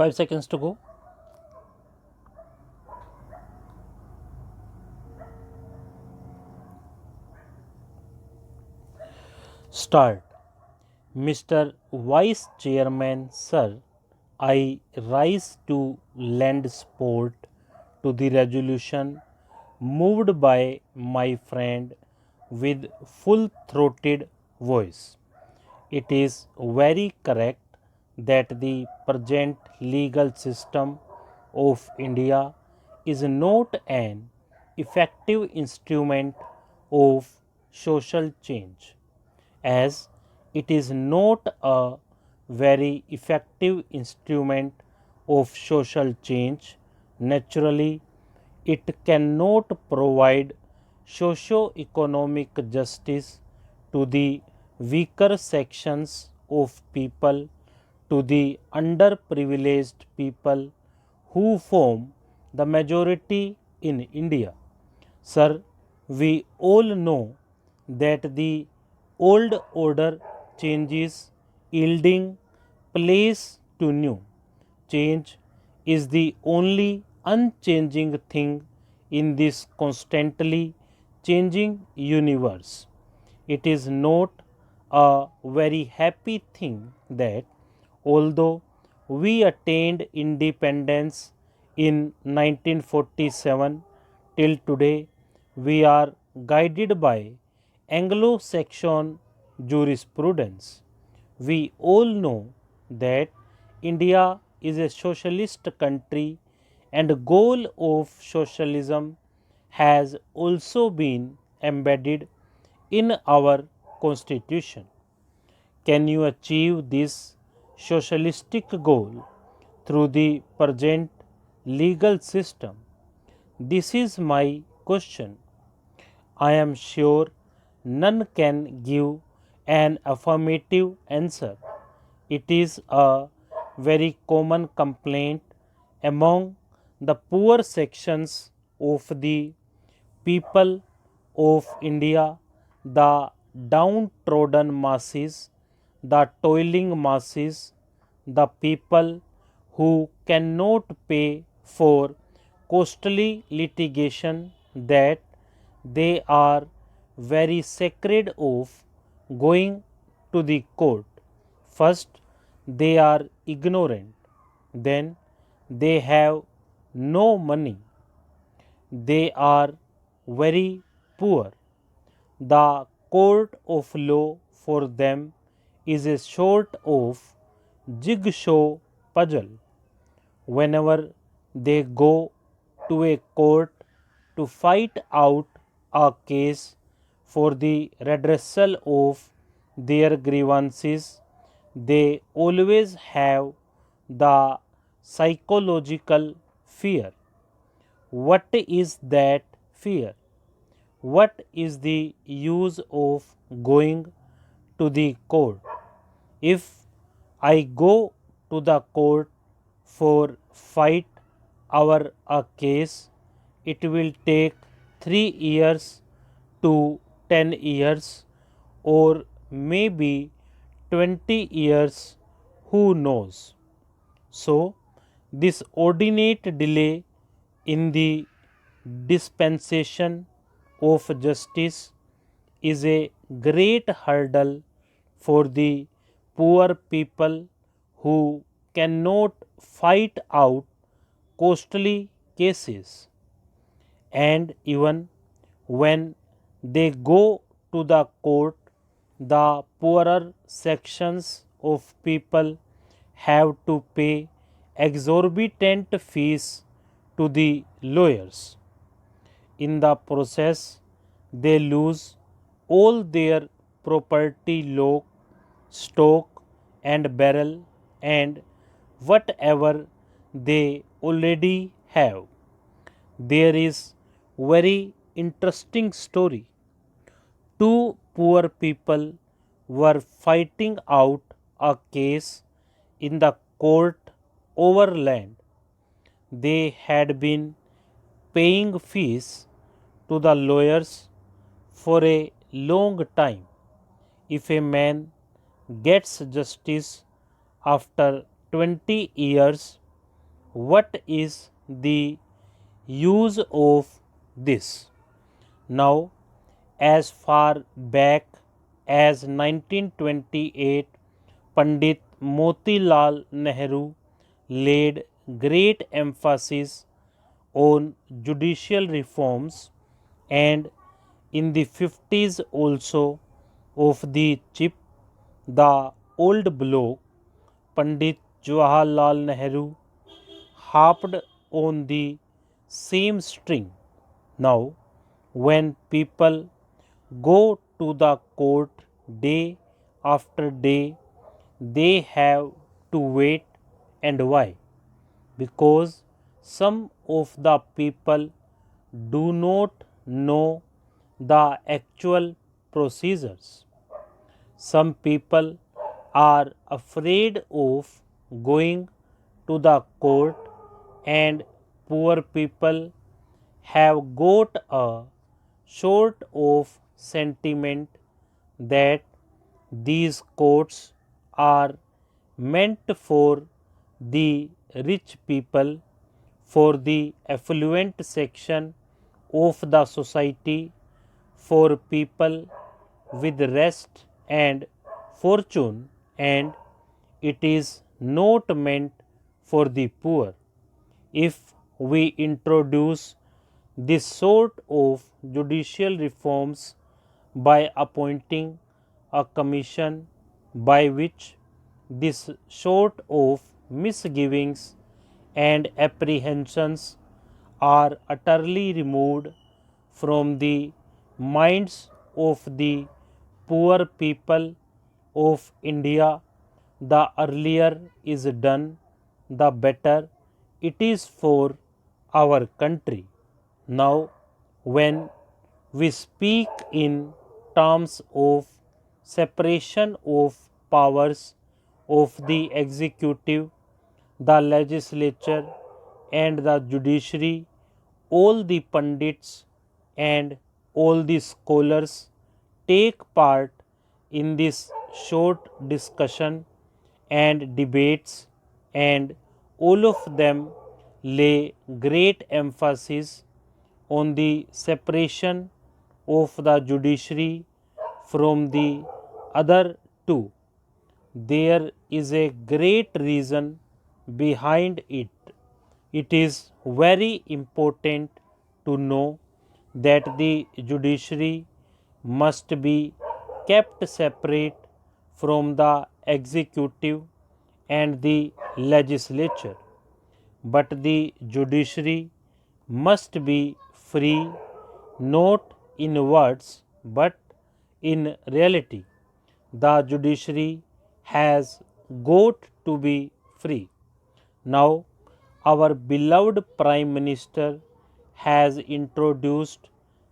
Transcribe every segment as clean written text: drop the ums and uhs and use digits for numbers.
5 seconds to go. Start. Mr. Vice Chairman, sir, I rise to lend support to the resolution moved by my friend with full throated voice. It is very correct that the present legal system of India is not an effective instrument of social change, as it is not a very effective instrument of social change. Naturally, it cannot provide socio-economic justice to the weaker sections of people, to the underprivileged people who form the majority in India. Sir, we all know that the old order changes yielding place to new. Change is the only unchanging thing in this constantly changing universe. It is not a very happy thing that although we attained independence in 1947 till today, we are guided by Anglo Saxon jurisprudence. We all know that India is a socialist country and the goal of socialism has also been embedded in our constitution. Can you achieve this socialistic goal through the present legal system? This is my question. I am sure none can give an affirmative answer. It is a very common complaint among the poor sections of the people of India, the downtrodden masses, the toiling masses, the people who cannot pay for costly litigation, that they are very sacred of going to the court. First, they are ignorant, then they have no money, they are very poor. The court of law for them is a sort of jigsaw puzzle. Whenever they go to a court to fight out a case for the redressal of their grievances, they always have the psychological fear. What is that fear? What is the use of going to the court? If I go to the court for fight over a case, it will take 3 years to 10 years or maybe 20 years, who knows. So, this ordinate delay in the dispensation of justice is a great hurdle for the poor people who cannot fight out costly cases. And even when they go to the court, the poorer sections of people have to pay exorbitant fees to the lawyers. In the process, they lose all their property, lock, stock, and barrel, and whatever they already have. There is very interesting story. Two poor people were fighting out a case in the court over land. They had been paying fees to the lawyers for a long time. If a man gets justice after 20 years, what is the use of this? Now, as far back as 1928, Pandit Motilal Nehru laid great emphasis on judicial reforms, and in the 50s also of the chip, the old bloc, Pandit Jawaharlal Nehru harped on the same string. Now, when people go to the court day after day, they have to wait. And why? Because some of the people do not know the actual procedures. Some people are afraid of going to the court, and poor people have got a sort of sentiment that these courts are meant for the rich people, for the affluent section of the society, for people with rest and fortune, and it is not meant for the poor. If we introduce this sort of judicial reforms by appointing a commission by which this sort of misgivings and apprehensions are utterly removed from the minds of the poor people of India, the earlier is done, the better it is for our country. Now, when we speak in terms of separation of powers of the executive, the legislature, and the judiciary, all the pundits and all the scholars take part in this short discussion and debates, and all of them lay great emphasis on the separation of the judiciary from the other two. There is a great reason behind it. It is very important to know that the judiciary must be kept separate from the executive and the legislature, but the judiciary must be free, not in words but in reality. The judiciary has got to be free. Now, our beloved Prime Minister has introduced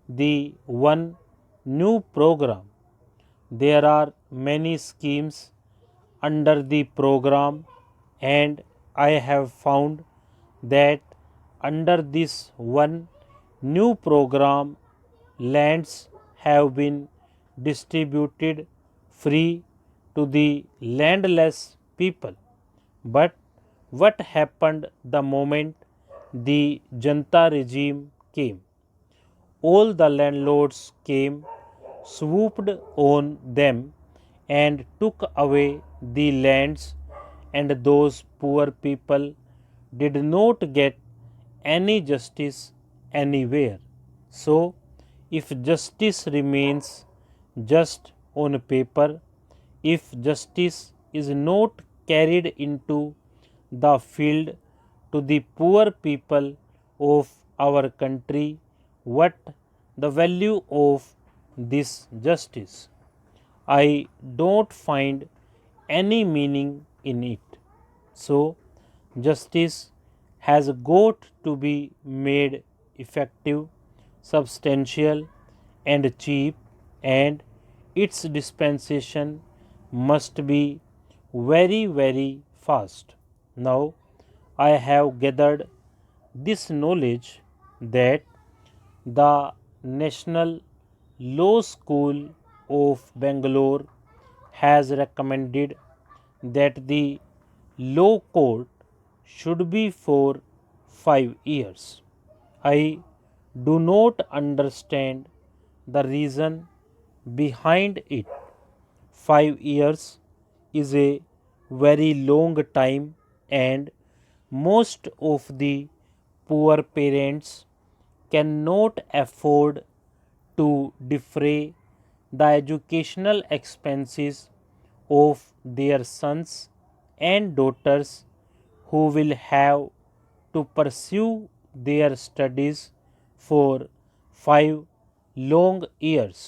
the one new program. There are many schemes under the program, and I have found that under this one new program, lands have been distributed free to the landless people. But what happened the moment the Janta regime came? All the landlords came, swooped on them, and took away the lands, and those poor people did not get any justice anywhere. So, if justice remains just on paper, if justice is not carried into the field to the poor people of our country, what the value of this justice? I don't find any meaning in it. So, justice has got to be made effective, substantial, and cheap, and its dispensation must be very, very fast. Now, I have gathered this knowledge that the National Law School of Bangalore has recommended that the law court should be for 5 years. I do not understand the reason behind it. 5 years is a very long time, and most of the poor parents cannot afford to defray the educational expenses of their sons and daughters who will have to pursue their studies for 5 long years.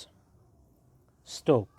Stop.